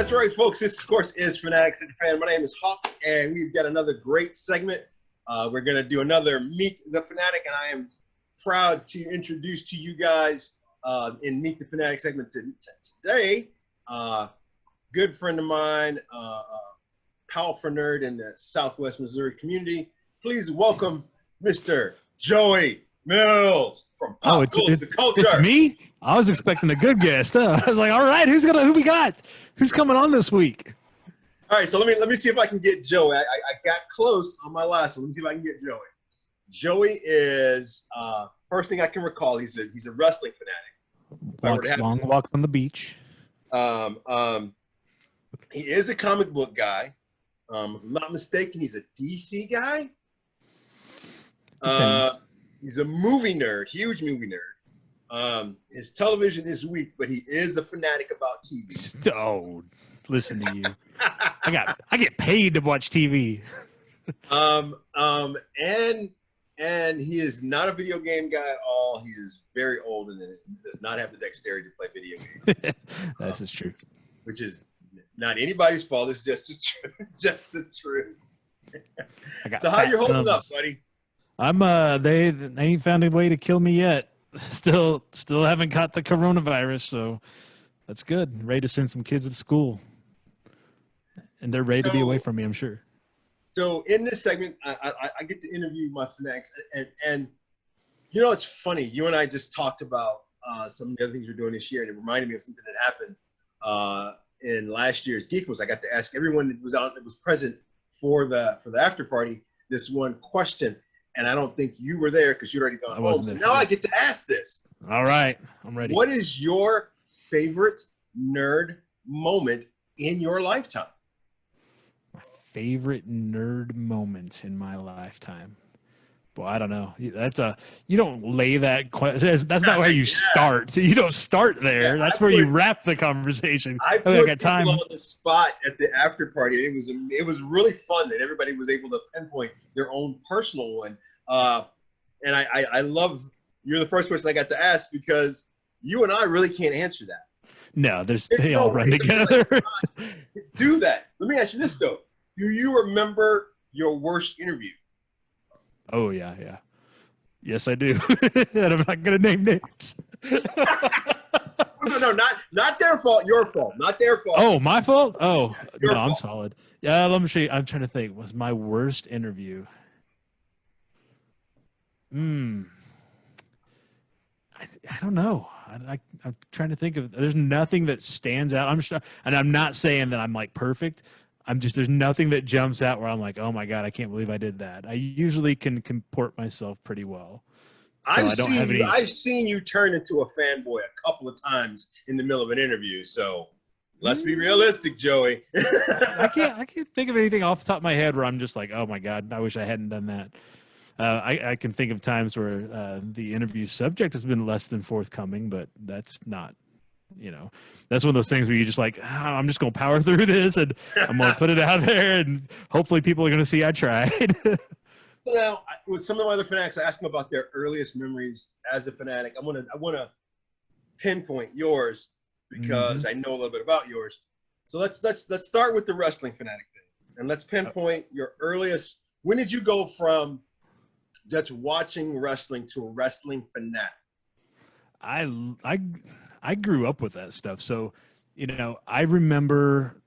That's right, folks. This, of course, is Fanatics and Fan. My name is Hawk, and we've got another great segment. We're going to do another Meet the Fanatic, and I am proud to introduce to you guys in Meet the Fanatic segment today, good friend of mine, powerful nerd in the Southwest Missouri community. Please welcome Mr. Joey Mills from Pop Goes the Culture. It's me? I was expecting a good guest. I was like, all right, who we got? Who's coming on this week? All right, so let me see if I can get Joey. I got close on my last one. Let me see if I can get Joey. Joey is first thing I can recall. He's a wrestling fanatic. Walks long walk on the beach. He is a comic book guy. If I'm not mistaken, he's a DC guy. He's a movie nerd, huge movie nerd. His television is weak, but he is a fanatic about TV. Oh, listen to you. I get paid to watch TV. And he is not a video game guy at all. He is very old and does not have the dexterity to play video games. This is true. Which is not anybody's fault. It's just the truth. So how you holding up, buddy? I'm they ain't found a way to kill me yet. Still haven't caught the coronavirus, so that's good. Ready to send some kids to school. And they're ready to be away from me, I'm sure. So in this segment, I get to interview my fanatics, and you know, it's funny. You and I just talked about some of the other things we're doing this year, and it reminded me of something that happened in last year's Geekmas. I got to ask everyone that was present for the after party this one question, and I don't think you were there because you'd already gone home. So now I get to ask this. All right, I'm ready. What is your favorite nerd moment in your lifetime? Favorite nerd moment in my lifetime? Well, I don't know. You don't lay that question. That's not where you start. You don't start there. That's where you wrap the conversation. I put people on the spot at the after party. It was really fun that everybody was able to pinpoint their own personal one. And I love you're the first person I got to ask because you and I really can't answer that. No, they all run together. Do that. Let me ask you this though. Do you remember your worst interview? Oh, yeah. Yes, I do. And I'm not going to name names. No, not their fault. Your fault. Not their fault. Oh, my fault? Oh, no, I'm solid. Yeah, let me show you. I'm trying to think. Was my worst interview? I don't know. I'm trying to think of. There's nothing that stands out. And I'm not saying that I'm like perfect. There's nothing that jumps out where I'm like, oh my God, I can't believe I did that. I usually can comport myself pretty well. So I've seen you turn into a fanboy a couple of times in the middle of an interview. So let's be realistic, Joey. I can't think of anything off the top of my head where I'm just like, oh my God, I wish I hadn't done that. I can think of times where the interview subject has been less than forthcoming, but that's not. That's one of those things where you just like, I'm just going to power through this and I'm going to put it out there and hopefully people are going to see I tried. So now with some of my other fanatics, I ask them about their earliest memories as a fanatic. I want to pinpoint yours because I know a little bit about yours. So let's start with the wrestling fanatic thing. And let's pinpoint your earliest. When did you go from just watching wrestling to a wrestling fanatic? I grew up with that stuff. So, I remember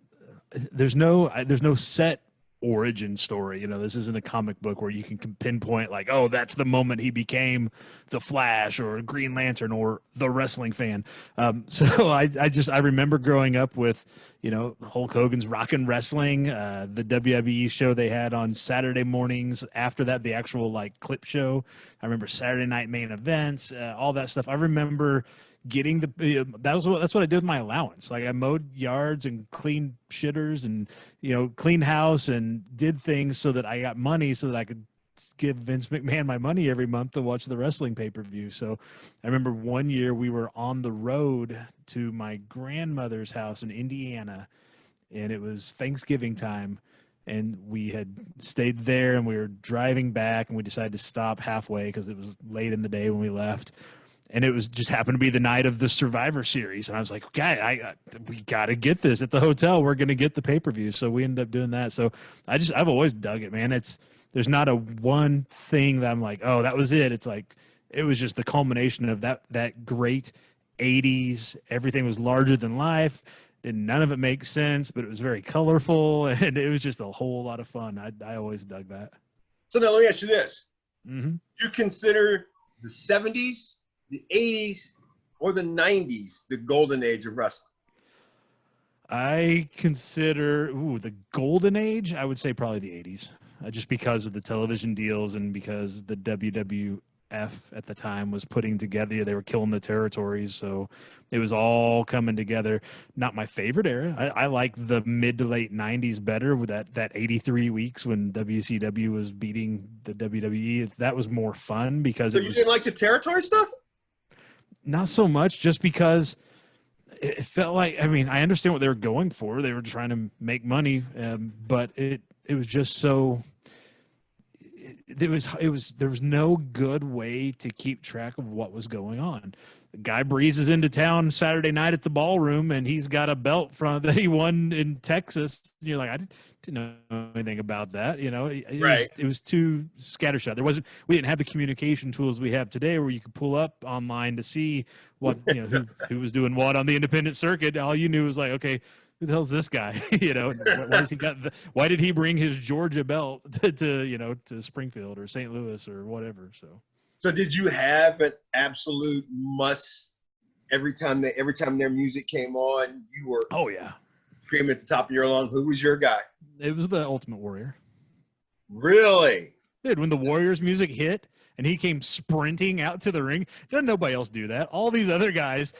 there's no set origin story. This isn't a comic book where you can pinpoint like, oh, that's the moment he became the Flash or Green Lantern or the wrestling fan. So I remember growing up with, Hulk Hogan's Rockin' Wrestling, the WWE show they had on Saturday mornings. After that, the actual like clip show. I remember Saturday night main events, all that stuff. I remember getting that's what I did with my allowance. Like I mowed yards and cleaned shitters and cleaned house and did things so that I got money so that I could give Vince McMahon my money every month to watch the wrestling pay-per-view. So I remember one year we were on the road to my grandmother's house in Indiana, and it was Thanksgiving time, and we had stayed there and we were driving back and we decided to stop halfway because it was late in the day when we left. and it was just happened to be the night of the Survivor Series, and I was like, okay, we got to get this at the hotel. We're going to get the pay-per-view, so we ended up doing that. So I've always dug it, man. There's not a one thing that I'm like, oh, that was it. It's like it was just the culmination of that great 80s. Everything was larger than life, and none of it makes sense, but it was very colorful, and it was just a whole lot of fun. I always dug that. So now let me ask you this. Mm-hmm. You consider the 70s, the 80s, or the 90s the golden age of wrestling? I consider the golden age. I would say probably the 80s, just because of the television deals and because the WWF at the time was putting together. They were killing the territories, so it was all coming together. Not my favorite era. I like the mid to late 90s better, with that 83 weeks when WCW was beating the WWE. That was more fun because so you didn't like the territory stuff? Not so much, just because it felt like, I mean, I understand what they were going for. They were trying to make money, but it was just so. There was no good way to keep track of what was going on. The guy breezes into town Saturday night at the ballroom, and he's got a belt that he won in Texas. And you're like, I didn't know anything about that. It was too scattershot. We didn't have the communication tools we have today, where you could pull up online to see what who was doing what on the independent circuit. All you knew was like, okay, who the hell's this guy? Why did he bring his Georgia belt to Springfield or St. Louis or whatever? So did you have an absolute must every time their music came on? You were screaming at the top of your lung. Who was your guy? It was the Ultimate Warrior. Really? Dude, when the Warriors music hit and he came sprinting out to the ring, doesn't nobody else do that? All these other guys.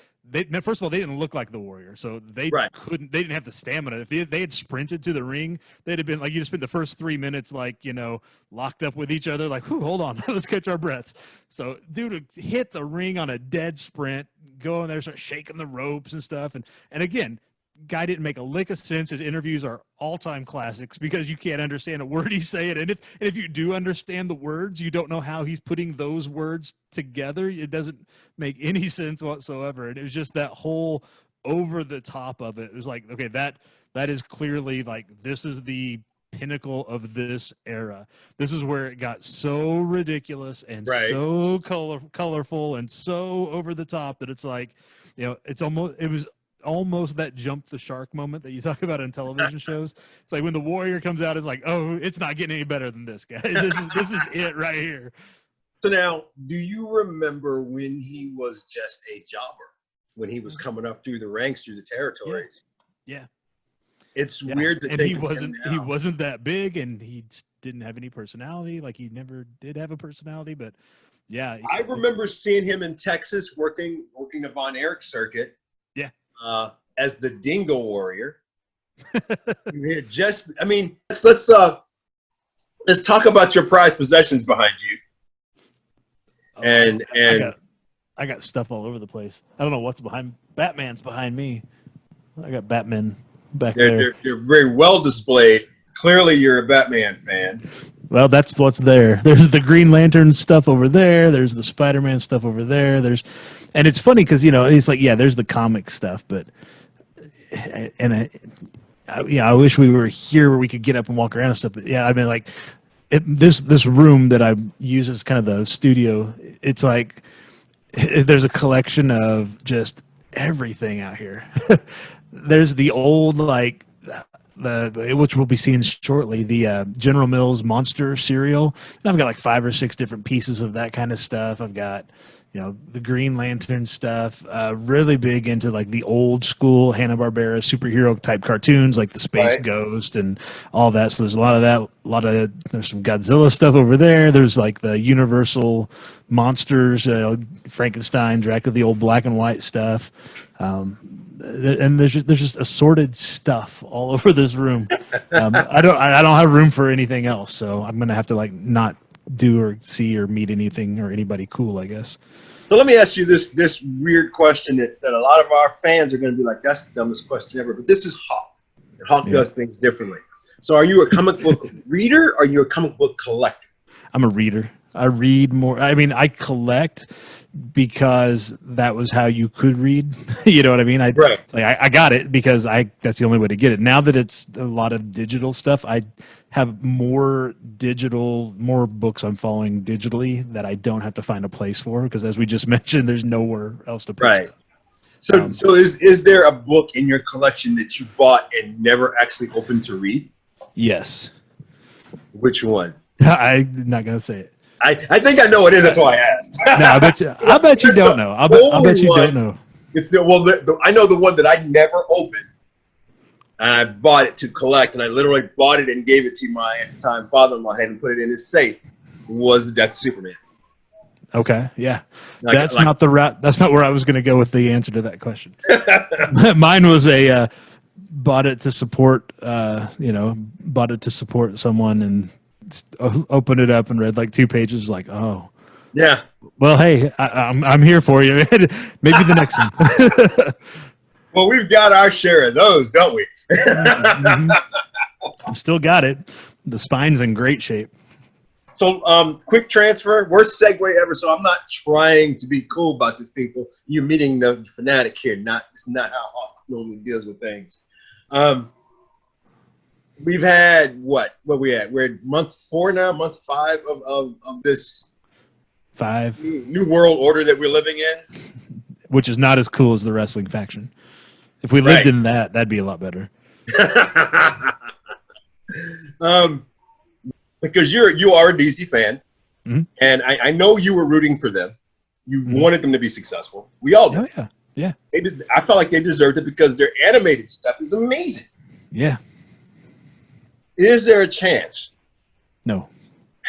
First of all, they didn't look like the Warrior, so they didn't have the stamina. If they had sprinted to the ring, they'd have been like, you just spent the first 3 minutes locked up with each other, like, hold on, let's catch our breaths. So dude hit the ring on a dead sprint, go in there, start shaking the ropes and stuff, and again, guy didn't make a lick of sense. His interviews are all-time classics because you can't understand a word he's saying, and if you do understand the words, you don't know how he's putting those words together. It doesn't make any sense whatsoever, and it was just that whole over the top of it. It was like, okay, that is clearly like, this is the pinnacle of this era. This is where it got so ridiculous and so colorful and so over the top that it's like, it was almost that jump the shark moment that you talk about in television shows. It's like when the Warrior comes out, it's like, oh, it's not getting any better than this guy. This is it right here. So now, do you remember when he was just a jobber, when he was coming up through the ranks, through the territories? Yeah. It's weird to think he wasn't that big, and he didn't have any personality. Like, he never did have a personality, but yeah. I remember seeing him in Texas working the Von Erich circuit. Yeah. As the Dingo Warrior. Let's talk about your prized possessions behind you. I got stuff all over the place. I don't know what's behind. Batman's behind me. I got Batman back there. They're very well displayed. Clearly, you're a Batman fan. Well, that's what's there. There's the Green Lantern stuff over there. There's the Spider-Man stuff over there. And it's funny because, it's like, there's the comic stuff, but I wish we were here where we could get up and walk around and stuff. But I mean, like, this room that I use as kind of the studio, it's like there's a collection of just everything out here. There's the old, like, which we'll be seeing shortly, the General Mills Monster cereal. And I've got like 5 or 6 different pieces of that kind of stuff. I've got, the Green Lantern stuff. Really big into like the old school Hanna-Barbera superhero type cartoons, like the Space Ghost and all that. So there's a lot of that. There's some Godzilla stuff over there. There's like the Universal monsters, Frankenstein, Dracula, the old black and white stuff. And there's just assorted stuff all over this room. I don't have room for anything else, so I'm gonna have to like not do or see or meet anything or anybody cool, I guess. So let me ask you this weird question that a lot of our fans are going to be like, that's the dumbest question ever. But this is Hawk, and Hawk does things differently. So are you a comic book reader or are you a comic book collector? I'm a reader. I read more. I mean, I collect because that was how you could read. You know what I mean? Right. I got it because that's the only way to get it. Now that it's a lot of digital stuff, I have more books I'm following digitally that I don't have to find a place for, because as we just mentioned, there's nowhere else to put Right. stuff. So is there a book in your collection that you bought and never actually opened to read? Yes. Which one? I'm not gonna say it. I think I know what it is. That's why I asked. No, I bet you don't know. I bet you don't know. It's I know the one that I never opened, and I bought it to collect, and I literally bought it and gave it to my, at the time, father-in-law, had him put it in his safe. Was the Death of Superman? Okay, yeah, that's not the route. That's not where I was going to go with the answer to that question. Mine was bought it to support, bought it to support someone, and opened it up and read like 2 pages, like, oh, yeah. Well, hey, I'm here for you. Maybe the next one. Well, we've got our share of those, don't we? Mm-hmm. I've still got it. The spine's in great shape. So, quick transfer, worst segue ever. So I'm not trying to be cool about this, people. You're meeting the Fanatic here. It's not how Hawk normally deals with things. We've had what we at? We're at month 4 now, month 5 of this 5 new world order that we're living in, which is not as cool as the wrestling faction. If we lived in that, that'd be a lot better. Because you are a DC fan, mm-hmm. and I know you were rooting for them. You mm-hmm. wanted them to be successful. We all did. Oh, yeah. I felt like they deserved it because their animated stuff is amazing. Yeah. Is there a chance? No.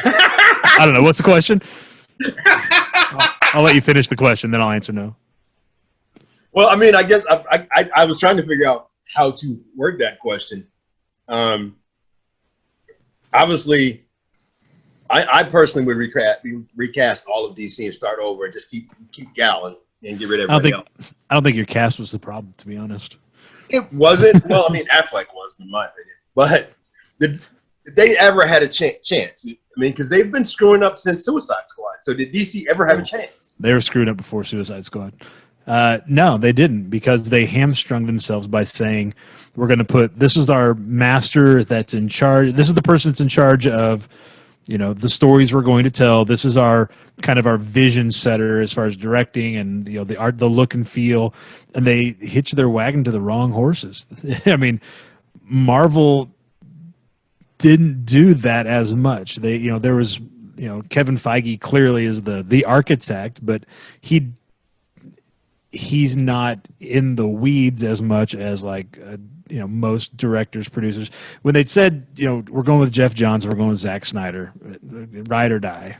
I don't know. What's the question? I'll let you finish the question, then I'll answer no. Well, I mean, I guess I was trying to figure out how to word that question. Obviously, I personally would recast all of DC and start over and just keep Gallon and get rid of everybody else. I don't think your cast was the problem, to be honest. It wasn't. Well, I mean, Affleck was, in my opinion. But did they ever had a chance? I mean, because they've been screwing up since Suicide Squad. So did DC ever have a chance? They were screwing up before Suicide Squad. No, they didn't, because they hamstrung themselves by saying, we're going to put, this is our master that's in charge. This is the person that's in charge of, the stories we're going to tell. This is our kind of our vision setter as far as directing and, the art, the look and feel. And they hitched their wagon to the wrong horses. I mean, Marvel didn't do that as much. They, there was, Kevin Feige clearly is the architect, but he's not in the weeds as much as like most directors, producers. When they said we're going with Jeff Johns, we're going with Zack Snyder, ride or die,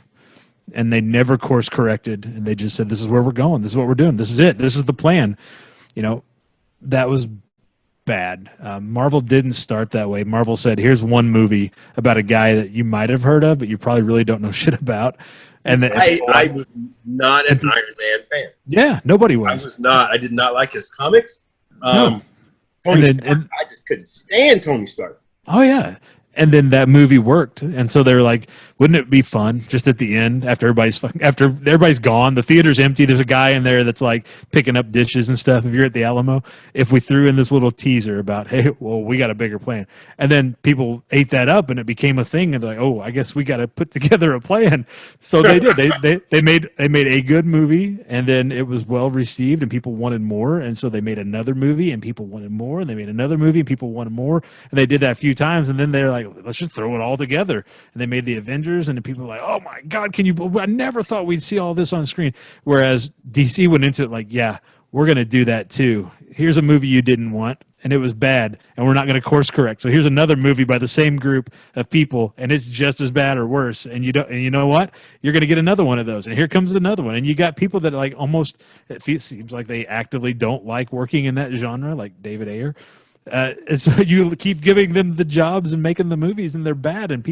and they never course corrected, and they just said, this is where we're going, this is what we're doing, this is it, this is the plan. That was bad. Marvel didn't start that way. Marvel said, here's one movie about a guy that you might have heard of, but you probably really don't know shit about. And I was not an Iron Man fan. Yeah, nobody was. I was not. I did not like his comics. No. Tony Stark, I just couldn't stand Tony Stark. Oh, yeah. And then that movie worked. And so they're like, wouldn't it be fun just at the end after everybody's gone, the theater's empty, there's a guy in there that's like picking up dishes and stuff. If you're at the Alamo, if we threw in this little teaser about, hey, well, we got a bigger plan. And then people ate that up and it became a thing. And they're like, oh, I guess we got to put together a plan. So they did. They made a good movie, and then it was well received and people wanted more. And so they made another movie and people wanted more. And they made another movie and people wanted more. And they did that a few times. And then they're like, let's just throw it all together. And they made the Avengers, and the people were like, oh my God, I never thought we'd see all this on screen. Whereas DC went into it like, yeah, we're going to do that too. Here's a movie you didn't want, and it was bad, and we're not going to course correct. So here's another movie by the same group of people, and it's just as bad or worse. And you know what? You're going to get another one of those. And here comes another one. And you got people that like almost, seems like they actively don't like working in that genre, like David Ayer. And so you keep giving them the jobs and making the movies, and they're bad, and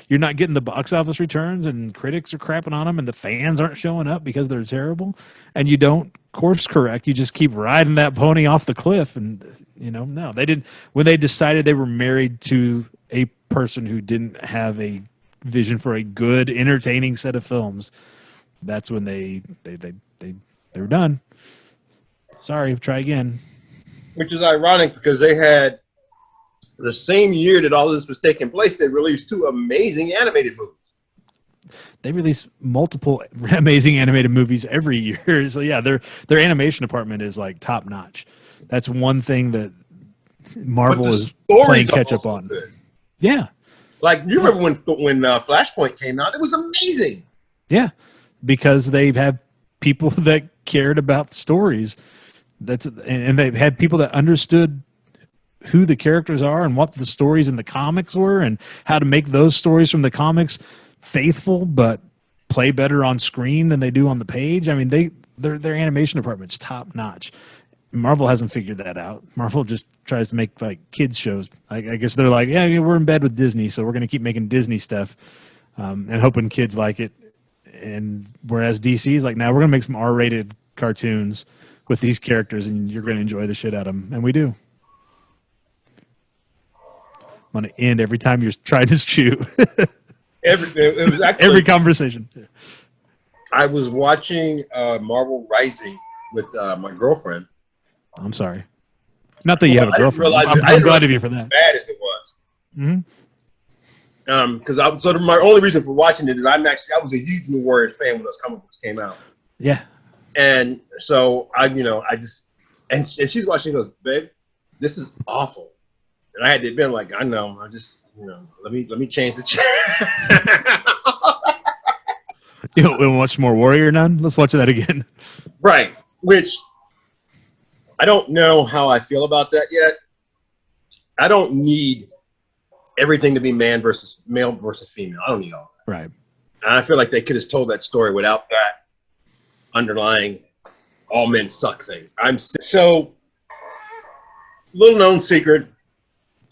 you're not getting the box office returns, and critics are crapping on them, and the fans aren't showing up because they're terrible, and you don't course correct. You just keep riding that pony off the cliff. And no, they didn't. When they decided they were married to a person who didn't have a vision for a good, entertaining set of films, that's when they were done. Sorry, try again. Which is ironic because they had the same year that all this was taking place, they released 2 amazing animated movies. They release multiple amazing animated movies every year. So yeah, their animation department is like top notch. That's one thing that Marvel is playing catch up on. Good. Yeah. Like, you remember when Flashpoint came out? It was amazing. Yeah, because they have people that cared about stories. And they've had people that understood who the characters are and what the stories in the comics were and how to make those stories from the comics faithful but play better on screen than they do on the page. I mean, their animation department's top notch. Marvel hasn't figured that out. Marvel just tries to make like kids shows. I guess they're like, yeah, we're in bed with Disney, so we're going to keep making Disney stuff and hoping kids like it. And whereas DC is like, now we're going to make some R-rated cartoons with these characters, and you're going to enjoy the shit out of them. And we do. I'm going to end every time you're trying to chew. It was actually, every conversation. I was watching Marvel Rising with my girlfriend. I'm sorry. Not that you have a girlfriend. I'm glad to be for that. Bad as it was. Mm-hmm. Because my only reason for watching it is I was a huge New Warrior fan when those comic books came out. Yeah. And so and she's watching. Goes, babe, this is awful. And I had to admit, like, I know. I just, let me change the channel. You want to watch more Warrior Nun? Let's watch that again. Right. Which I don't know how I feel about that yet. I don't need everything to be male versus female. I don't need all that. Right. And I feel like they could have told that story without that underlying all men suck thing. So little known secret,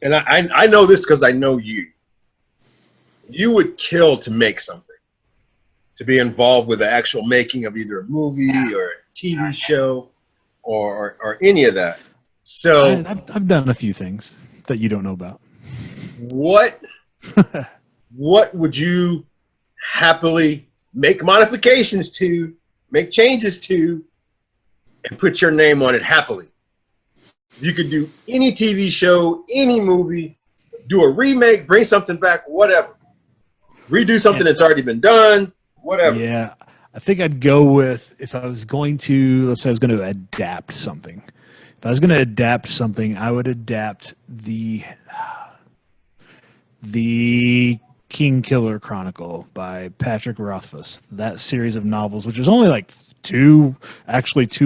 and I know this because I know you. You would kill to make something, to be involved with the actual making of either a movie or a TV show or any of that. So I've done a few things that you don't know about. What would you happily make modifications to, make changes to, and put your name on it happily? You could do any TV show, any movie, do a remake, bring something back, whatever. Redo something that's already been done, whatever. Yeah, I think I'd go with, if I was going to, let's say I was going to adapt something. If I was going to adapt something, I would adapt the King Killer Chronicle by Patrick Rothfuss. That series of novels, which is only like two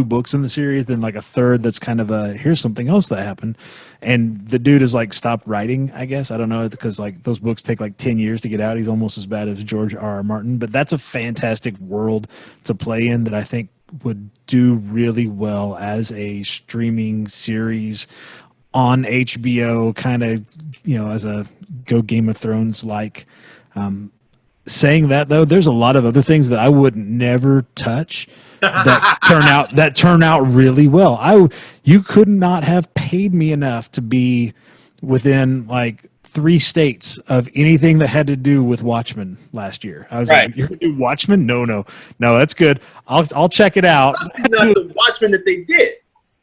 books in the series, then like a third that's kind of here's something else that happened. And the dude has like stopped writing, I guess. I don't know, because like those books take like 10 years to get out. He's almost as bad as George R.R. Martin. But that's a fantastic world to play in that I think would do really well as a streaming series on HBO, kind of, as a Go Game of Thrones like. Saying that though, there's a lot of other things that I would never touch that turn out really well. You could not have paid me enough to be within like 3 states of anything that had to do with Watchmen last year. I was like, you're gonna do Watchmen? No, that's good. I'll check it out. Not the Watchmen that they did.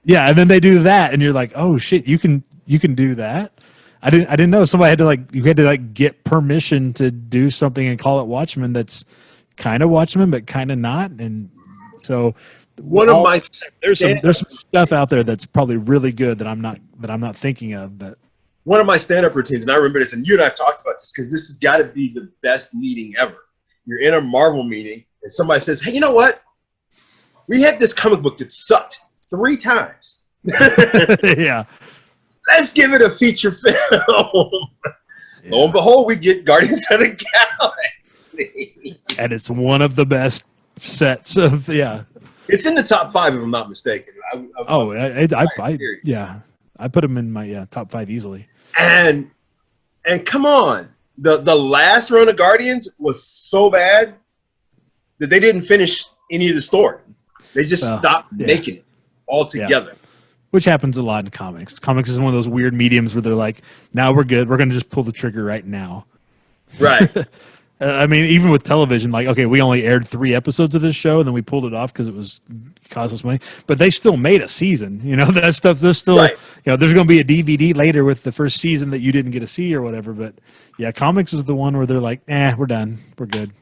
Yeah, and then they do that, and you're like, oh shit, you can do that. I didn't know somebody you had to get permission to do something and call it Watchmen. That's kind of Watchmen, but kind of not. And so there's some stuff out there that's probably really good that I'm not thinking of. But one of my stand-up routines, and I remember this, and you and I have talked about this because this has got to be the best meeting ever. You're in a Marvel meeting, and somebody says, "Hey, you know what? We had this comic book that sucked 3 times." Yeah. Let's give it a feature film. Yeah. Lo and behold, we get Guardians of the Galaxy. And it's one of the best sets of, It's in the top 5, if I'm not mistaken. I put them in my top 5 easily. And come on, the last run of Guardians was so bad that they didn't finish any of the story. They just stopped making it altogether. Yeah. Which happens a lot in comics. Comics is one of those weird mediums where they're like, now we're good. We're going to just pull the trigger right now. Right. I mean, even with television, like, okay, we only aired 3 episodes of this show, and then we pulled it off because it was cost us money. But they still made a season. You know, that stuff. There's still, Right. you know, there's going to be a DVD later with the first season that you didn't get to see or whatever. But yeah, comics is the one where they're like, we're done, we're good.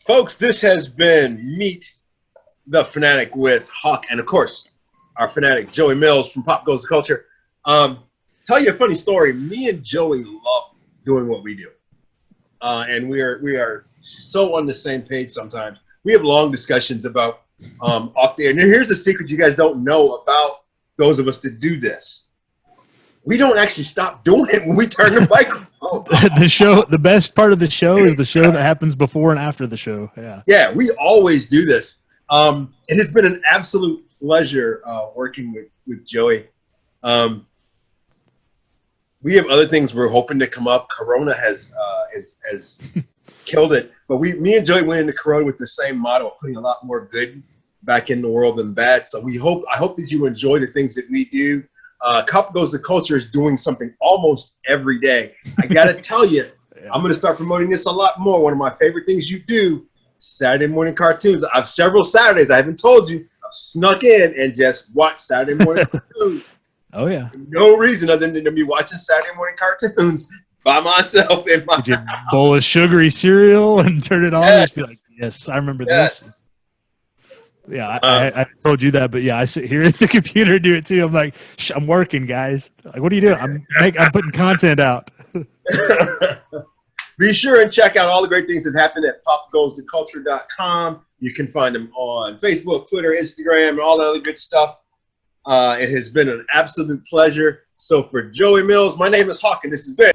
Folks, this has been Meet the Fanatic with Hawk, and of course, our fanatic Joey Mills from Pop Goes the Culture. Tell you a funny story. Me and Joey love doing what we do, and we are so on the same page. Sometimes we have long discussions about off the air. And here's a secret you guys don't know about those of us that do this: we don't actually stop doing it when we turn the microphone off. The best part of the show is the show that happens before and after the show. Yeah, we always do this. It has been an absolute pleasure working with Joey. We have other things we're hoping to come up. Corona has killed it, but me and Joey went into Corona with the same motto of putting a lot more good back in the world than bad. So I hope that you enjoy the things that we do. Pop Goes the Culture is doing something almost every day. I got to tell you, I'm going to start promoting this a lot more. One of my favorite things you do, Saturday morning cartoons. I've several Saturdays, I haven't told you, I've snuck in and just watched Saturday morning cartoons. Oh, yeah. No reason other than me watching Saturday morning cartoons by myself in my Did you bowl of sugary cereal and turn it on and just be like, yes, I remember this. Yeah, I told you that, but yeah, I sit here at the computer and do it too. I'm like, I'm working, guys. Like, what are you doing? I'm putting content out. Be sure and check out all the great things that happen at popgoestheculture.com. You can find them on Facebook, Twitter, Instagram, and all the other good stuff. It has been an absolute pleasure. So for Joey Mills, my name is Hawk, and this has been